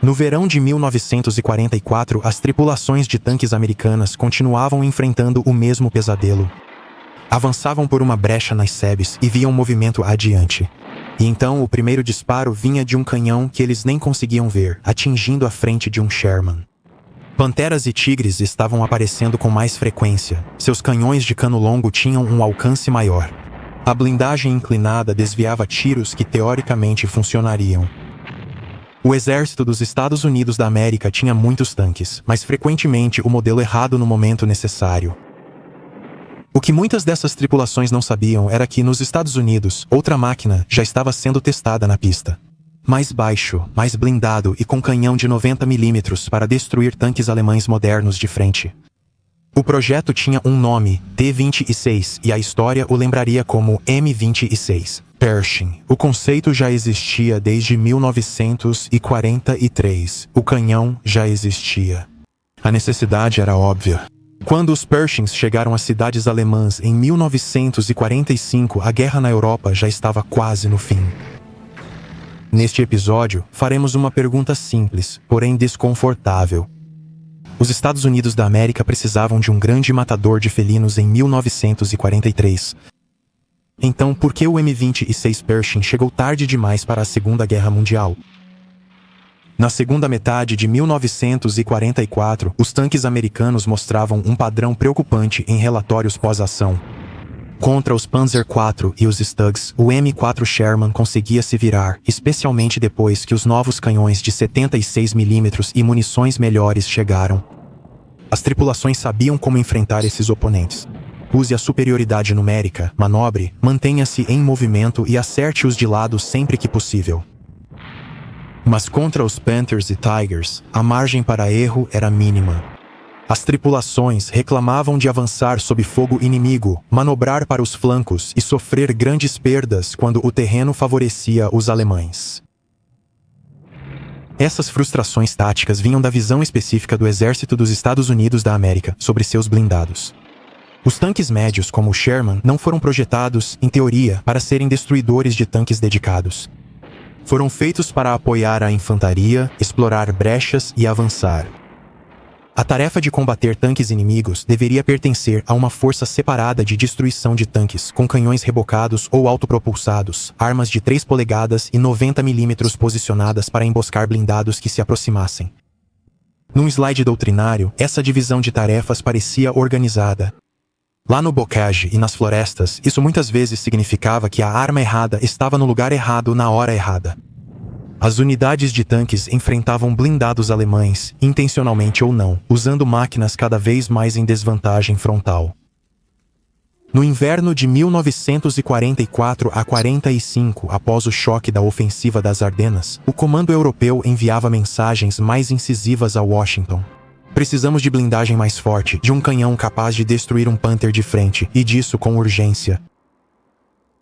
No verão de 1944, as tripulações de tanques americanas continuavam enfrentando o mesmo pesadelo. Avançavam por uma brecha nas sebes e viam movimento adiante. E então o primeiro disparo vinha de um canhão que eles nem conseguiam ver, atingindo a frente de um Sherman. Panteras e tigres estavam aparecendo com mais frequência. Seus canhões de cano longo tinham um alcance maior. A blindagem inclinada desviava tiros que teoricamente funcionariam. O exército dos Estados Unidos da América tinha muitos tanques, mas frequentemente o modelo errado no momento necessário. O que muitas dessas tripulações não sabiam era que, nos Estados Unidos, outra máquina já estava sendo testada na pista. Mais baixo, mais blindado e com canhão de 90 mm para destruir tanques alemães modernos de frente. O projeto tinha um nome, T-26, e a história o lembraria como M-26. Pershing. O conceito já existia desde 1943. O canhão já existia. A necessidade era óbvia. Quando os Pershings chegaram às cidades alemãs em 1945, a guerra na Europa já estava quase no fim. Neste episódio, faremos uma pergunta simples, porém desconfortável. Os Estados Unidos da América precisavam de um grande matador de felinos em 1943. Então, por que o M-26 Pershing chegou tarde demais para a Segunda Guerra Mundial? Na segunda metade de 1944, os tanques americanos mostravam um padrão preocupante em relatórios pós-ação. Contra os Panzer IV e os Stugs, o M4 Sherman conseguia se virar, especialmente depois que os novos canhões de 76 mm e munições melhores chegaram. As tripulações sabiam como enfrentar esses oponentes. Use a superioridade numérica, manobre, mantenha-se em movimento e acerte-os de lado sempre que possível. Mas contra os Panthers e Tigers, a margem para erro era mínima. As tripulações reclamavam de avançar sob fogo inimigo, manobrar para os flancos e sofrer grandes perdas quando o terreno favorecia os alemães. Essas frustrações táticas vinham da visão específica do Exército dos Estados Unidos da América sobre seus blindados. Os tanques médios, como o Sherman, não foram projetados, em teoria, para serem destruidores de tanques dedicados. Foram feitos para apoiar a infantaria, explorar brechas e avançar. A tarefa de combater tanques inimigos deveria pertencer a uma força separada de destruição de tanques, com canhões rebocados ou autopropulsados, armas de 3 polegadas e 90 mm posicionadas para emboscar blindados que se aproximassem. Num slide doutrinário, essa divisão de tarefas parecia organizada. Lá no bocage e nas florestas, isso muitas vezes significava que a arma errada estava no lugar errado na hora errada. As unidades de tanques enfrentavam blindados alemães, intencionalmente ou não, usando máquinas cada vez mais em desvantagem frontal. No inverno de 1944 a 45, após o choque da ofensiva das Ardenas, o comando europeu enviava mensagens mais incisivas a Washington. Precisamos de blindagem mais forte, de um canhão capaz de destruir um Panther de frente, e disso com urgência.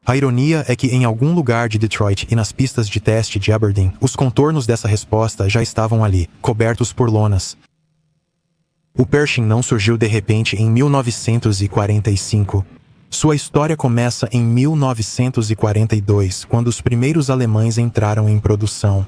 A ironia é que em algum lugar de Detroit e nas pistas de teste de Aberdeen, os contornos dessa resposta já estavam ali, cobertos por lonas. O Pershing não surgiu de repente em 1945. Sua história começa em 1942, quando os primeiros alemães entraram em produção.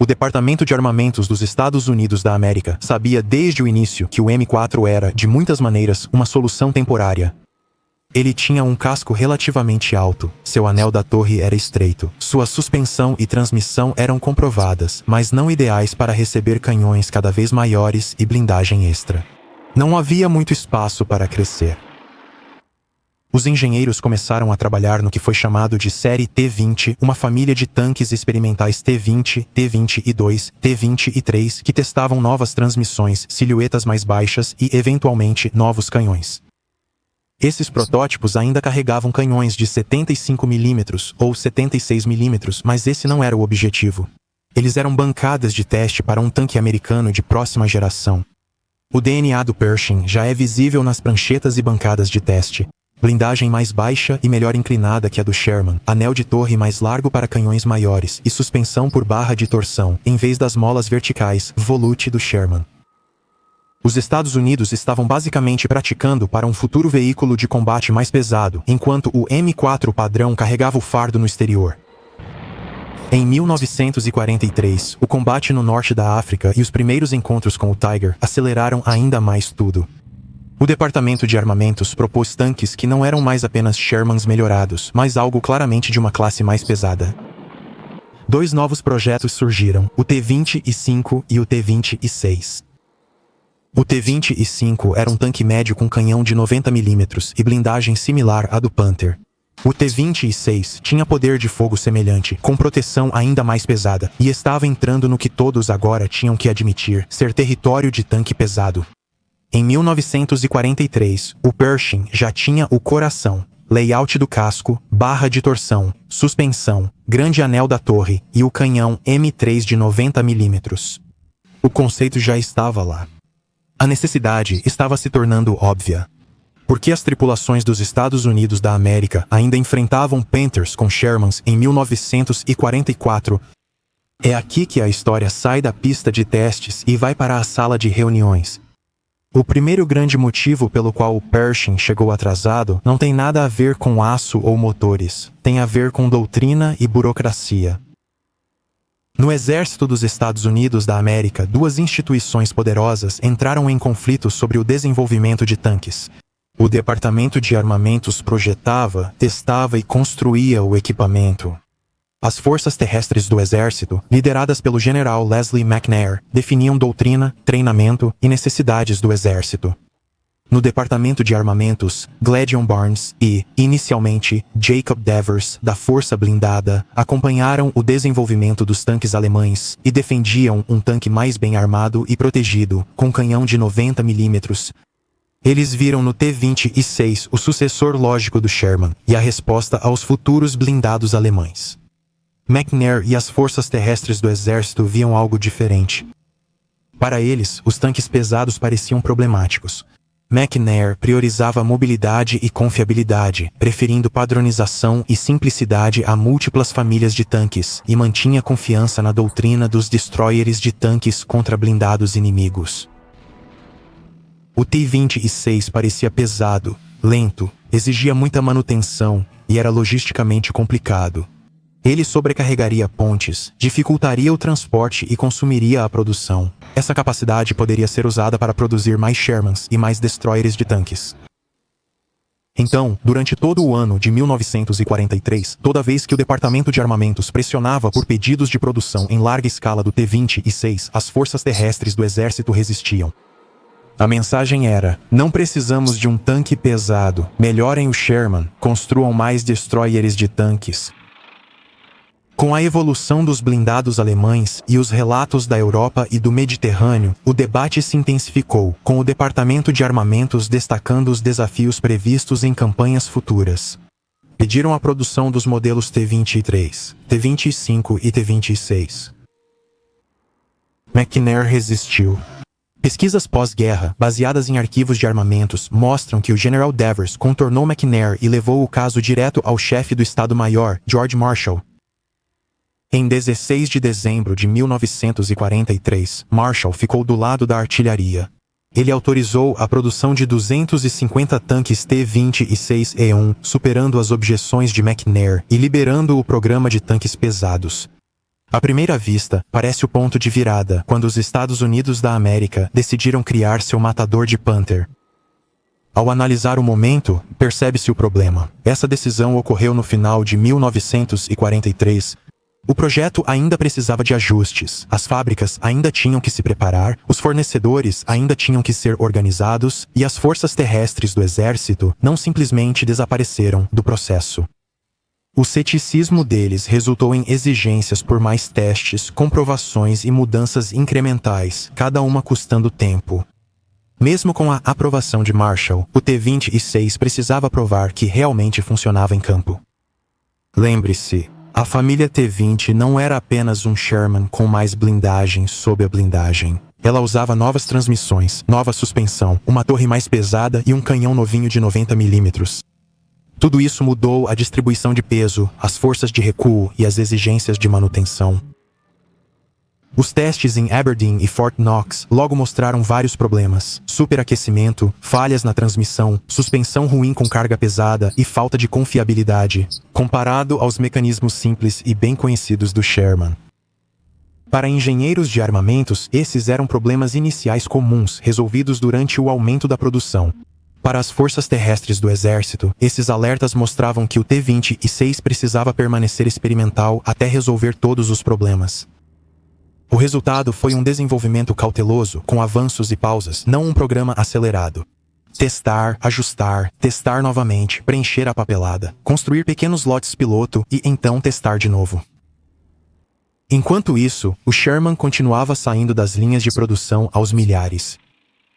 O Departamento de Armamentos dos Estados Unidos da América sabia desde o início que o M4 era, de muitas maneiras, uma solução temporária. Ele tinha um casco relativamente alto, seu anel da torre era estreito, sua suspensão e transmissão eram comprovadas, mas não ideais para receber canhões cada vez maiores e blindagem extra. Não havia muito espaço para crescer. Os engenheiros começaram a trabalhar no que foi chamado de Série T-20, uma família de tanques experimentais T-20, T-22, T-23 que testavam novas transmissões, silhuetas mais baixas e, eventualmente, novos canhões. Esses protótipos ainda carregavam canhões de 75 mm ou 76 mm, mas esse não era o objetivo. Eles eram bancadas de teste para um tanque americano de próxima geração. O DNA do Pershing já é visível nas pranchetas e bancadas de teste. Blindagem mais baixa e melhor inclinada que a do Sherman, anel de torre mais largo para canhões maiores e suspensão por barra de torção, em vez das molas verticais, volute do Sherman. Os Estados Unidos estavam basicamente praticando para um futuro veículo de combate mais pesado, enquanto o M4 padrão carregava o fardo no exterior. Em 1943, o combate no norte da África e os primeiros encontros com o Tiger aceleraram ainda mais tudo. O Departamento de Armamentos propôs tanques que não eram mais apenas Shermans melhorados, mas algo claramente de uma classe mais pesada. Dois novos projetos surgiram, o T-25 e o T-26. O T-25 era um tanque médio com canhão de 90 mm e blindagem similar à do Panther. O T-26 tinha poder de fogo semelhante, com proteção ainda mais pesada, e estava entrando no que todos agora tinham que admitir ser território de tanque pesado. Em 1943, o Pershing já tinha o coração, layout do casco, barra de torção, suspensão, grande anel da torre e o canhão M3 de 90 mm. O conceito já estava lá. A necessidade estava se tornando óbvia. Porque as tripulações dos Estados Unidos da América ainda enfrentavam Panthers com Shermans em 1944. É aqui que a história sai da pista de testes e vai para a sala de reuniões. O primeiro grande motivo pelo qual o Pershing chegou atrasado não tem nada a ver com aço ou motores, tem a ver com doutrina e burocracia. No Exército dos Estados Unidos da América, duas instituições poderosas entraram em conflito sobre o desenvolvimento de tanques. O Departamento de Armamentos projetava, testava e construía o equipamento. As forças terrestres do Exército, lideradas pelo general Leslie McNair, definiam doutrina, treinamento e necessidades do Exército. No Departamento de Armamentos, Gladion Barnes e, inicialmente, Jacob Devers, da Força Blindada, acompanharam o desenvolvimento dos tanques alemães e defendiam um tanque mais bem armado e protegido, com canhão de 90 mm. Eles viram no T-26 o sucessor lógico do Sherman e a resposta aos futuros blindados alemães. McNair e as forças terrestres do exército viam algo diferente. Para eles, os tanques pesados pareciam problemáticos. McNair priorizava mobilidade e confiabilidade, preferindo padronização e simplicidade a múltiplas famílias de tanques, e mantinha confiança na doutrina dos destroyers de tanques contra blindados inimigos. O T-26 parecia pesado, lento, exigia muita manutenção e era logisticamente complicado. Ele sobrecarregaria pontes, dificultaria o transporte e consumiria a produção. Essa capacidade poderia ser usada para produzir mais Shermans e mais destroyers de tanques. Então, durante todo o ano de 1943, toda vez que o Departamento de Armamentos pressionava por pedidos de produção em larga escala do T-26, as forças terrestres do exército resistiam. A mensagem era: não precisamos de um tanque pesado, melhorem o Sherman, construam mais destroyers de tanques. Com a evolução dos blindados alemães e os relatos da Europa e do Mediterrâneo, o debate se intensificou, com o Departamento de Armamentos destacando os desafios previstos em campanhas futuras. Pediram a produção dos modelos T-23, T-25 e T-26. McNair resistiu. Pesquisas pós-guerra, baseadas em arquivos de armamentos, mostram que o General Devers contornou McNair e levou o caso direto ao chefe do Estado-Maior, George Marshall. Em 16 de dezembro de 1943, Marshall ficou do lado da artilharia. Ele autorizou a produção de 250 tanques T-26E1, superando as objeções de McNair e liberando o programa de tanques pesados. À primeira vista, parece o ponto de virada, quando os Estados Unidos da América decidiram criar seu matador de Panther. Ao analisar o momento, percebe-se o problema. Essa decisão ocorreu no final de 1943. O projeto ainda precisava de ajustes, as fábricas ainda tinham que se preparar, os fornecedores ainda tinham que ser organizados, e as forças terrestres do exército não simplesmente desapareceram do processo. O ceticismo deles resultou em exigências por mais testes, comprovações e mudanças incrementais, cada uma custando tempo. Mesmo com a aprovação de Marshall, o T-26 precisava provar que realmente funcionava em campo. Lembre-se, a família T-20 não era apenas um Sherman com mais blindagem sob a blindagem. Ela usava novas transmissões, nova suspensão, uma torre mais pesada e um canhão novinho de 90 mm. Tudo isso mudou a distribuição de peso, as forças de recuo e as exigências de manutenção. Os testes em Aberdeen e Fort Knox logo mostraram vários problemas: superaquecimento, falhas na transmissão, suspensão ruim com carga pesada e falta de confiabilidade, comparado aos mecanismos simples e bem conhecidos do Sherman. Para engenheiros de armamentos, esses eram problemas iniciais comuns resolvidos durante o aumento da produção. Para as forças terrestres do exército, esses alertas mostravam que o T-26 precisava permanecer experimental até resolver todos os problemas. O resultado foi um desenvolvimento cauteloso, com avanços e pausas, não um programa acelerado. Testar, ajustar, testar novamente, preencher a papelada, construir pequenos lotes piloto e então testar de novo. Enquanto isso, o Sherman continuava saindo das linhas de produção aos milhares.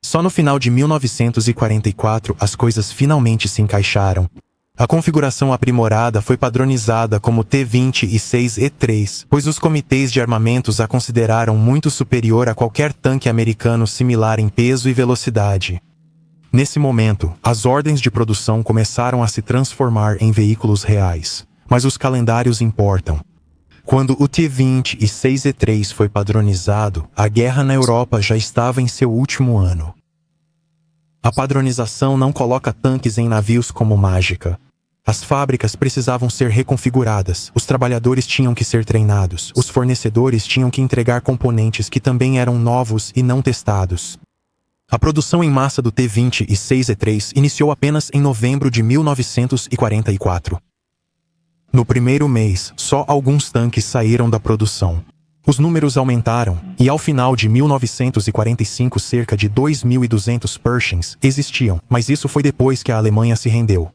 Só no final de 1944 as coisas finalmente se encaixaram. A configuração aprimorada foi padronizada como T-26E3, pois os comitês de armamentos a consideraram muito superior a qualquer tanque americano similar em peso e velocidade. Nesse momento, as ordens de produção começaram a se transformar em veículos reais. Mas os calendários importam. Quando o T-26E3 foi padronizado, a guerra na Europa já estava em seu último ano. A padronização não coloca tanques em navios como mágica. As fábricas precisavam ser reconfiguradas, os trabalhadores tinham que ser treinados, os fornecedores tinham que entregar componentes que também eram novos e não testados. A produção em massa do T-26E3 iniciou apenas em novembro de 1944. No primeiro mês, só alguns tanques saíram da produção. Os números aumentaram, e ao final de 1945 cerca de 2.200 Pershings existiam, mas isso foi depois que a Alemanha se rendeu.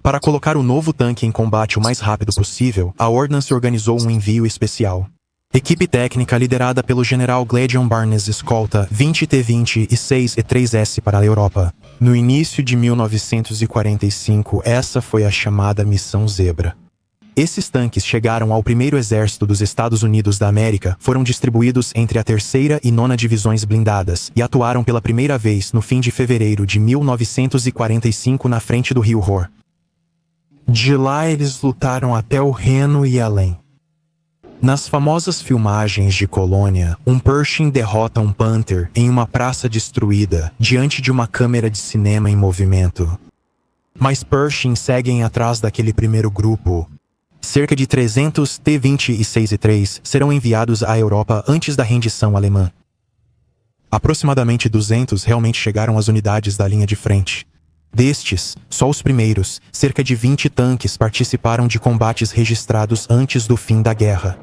Para colocar o novo tanque em combate o mais rápido possível, a Ordnance organizou um envio especial. Equipe técnica liderada pelo general Gladyon Barnes escolta 20 T-26 e 3S para a Europa. No início de 1945, essa foi a chamada Missão Zebra. Esses tanques chegaram ao primeiro exército dos Estados Unidos da América, foram distribuídos entre a 3ª e 9ª divisões blindadas e atuaram pela primeira vez no fim de fevereiro de 1945 na frente do rio Ruhr. De lá eles lutaram até o Reno e além. Nas famosas filmagens de Colônia, um Pershing derrota um Panther em uma praça destruída, diante de uma câmera de cinema em movimento. Mas Pershing seguem atrás daquele primeiro grupo. Cerca de 300 T-26E3 serão enviados à Europa antes da rendição alemã. Aproximadamente 200 realmente chegaram às unidades da linha de frente. Destes, só os primeiros, cerca de 20 tanques participaram de combates registrados antes do fim da guerra.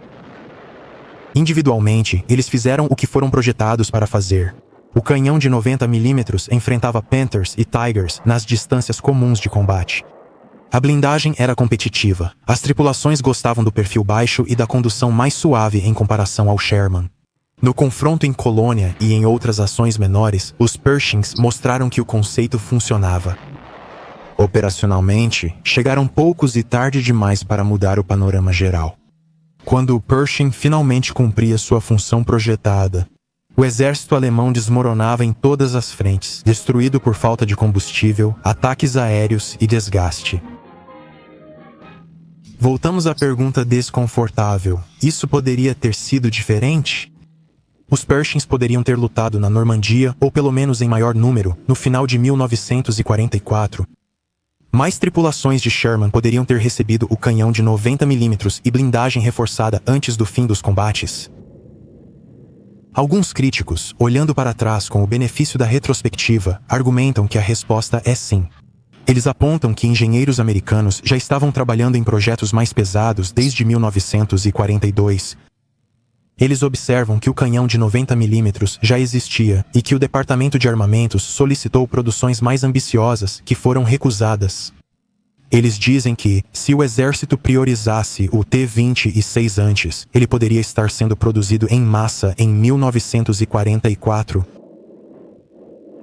Individualmente, eles fizeram o que foram projetados para fazer. O canhão de 90 mm enfrentava Panthers e Tigers nas distâncias comuns de combate. A blindagem era competitiva. As tripulações gostavam do perfil baixo e da condução mais suave em comparação ao Sherman. No confronto em Colônia e em outras ações menores, os Pershings mostraram que o conceito funcionava. Operacionalmente, chegaram poucos e tarde demais para mudar o panorama geral. Quando o Pershing finalmente cumpria sua função projetada, o exército alemão desmoronava em todas as frentes, destruído por falta de combustível, ataques aéreos e desgaste. Voltamos à pergunta desconfortável: isso poderia ter sido diferente? Os Pershings poderiam ter lutado na Normandia, ou pelo menos em maior número, no final de 1944. Mais tripulações de Sherman poderiam ter recebido o canhão de 90 mm e blindagem reforçada antes do fim dos combates. Alguns críticos, olhando para trás com o benefício da retrospectiva, argumentam que a resposta é sim. Eles apontam que engenheiros americanos já estavam trabalhando em projetos mais pesados desde 1942. Eles observam que o canhão de 90 mm já existia e que o Departamento de Armamentos solicitou produções mais ambiciosas que foram recusadas. Eles dizem que, se o exército priorizasse o T-26 antes, ele poderia estar sendo produzido em massa em 1944.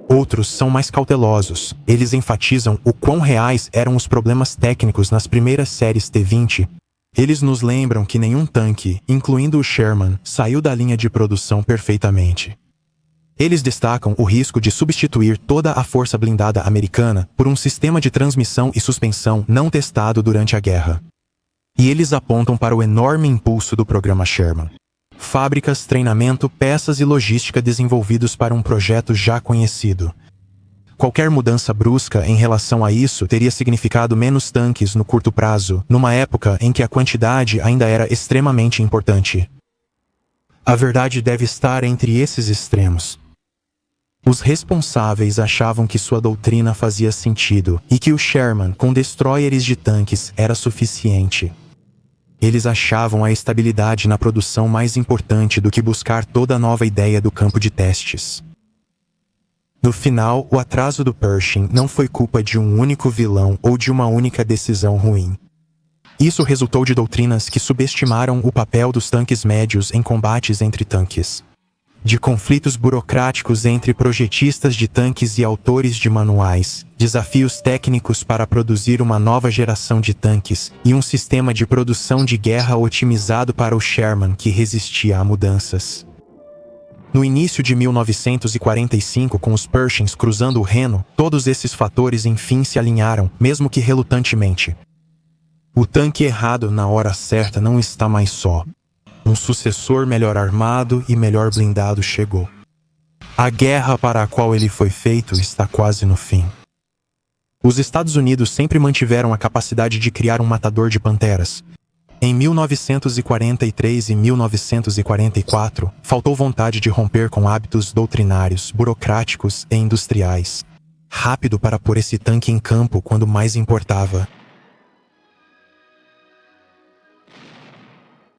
Outros são mais cautelosos. Eles enfatizam o quão reais eram os problemas técnicos nas primeiras séries T-20. Eles nos lembram que nenhum tanque, incluindo o Sherman, saiu da linha de produção perfeitamente. Eles destacam o risco de substituir toda a força blindada americana por um sistema de transmissão e suspensão não testado durante a guerra. E eles apontam para o enorme impulso do programa Sherman. fábricas, treinamento, peças e logística desenvolvidos para um projeto já conhecido. Qualquer mudança brusca em relação a isso teria significado menos tanques no curto prazo, numa época em que a quantidade ainda era extremamente importante. A verdade deve estar entre esses extremos. Os responsáveis achavam que sua doutrina fazia sentido e que o Sherman, com destroyers de tanques, era suficiente. Eles achavam a estabilidade na produção mais importante do que buscar toda nova ideia do campo de testes. No final, o atraso do Pershing não foi culpa de um único vilão ou de uma única decisão ruim. Isso resultou de doutrinas que subestimaram o papel dos tanques médios em combates entre tanques, de conflitos burocráticos entre projetistas de tanques e autores de manuais, desafios técnicos para produzir uma nova geração de tanques e um sistema de produção de guerra otimizado para o Sherman que resistia a mudanças. No início de 1945, com os Pershings cruzando o Reno, todos esses fatores enfim se alinharam, mesmo que relutantemente. O tanque errado na hora certa não está mais só. Um sucessor melhor armado e melhor blindado chegou. A guerra para a qual ele foi feito está quase no fim. Os Estados Unidos sempre mantiveram a capacidade de criar um matador de panteras. Em 1943 e 1944, faltou vontade de romper com hábitos doutrinários, burocráticos e industriais. Rápido para pôr esse tanque em campo quando mais importava.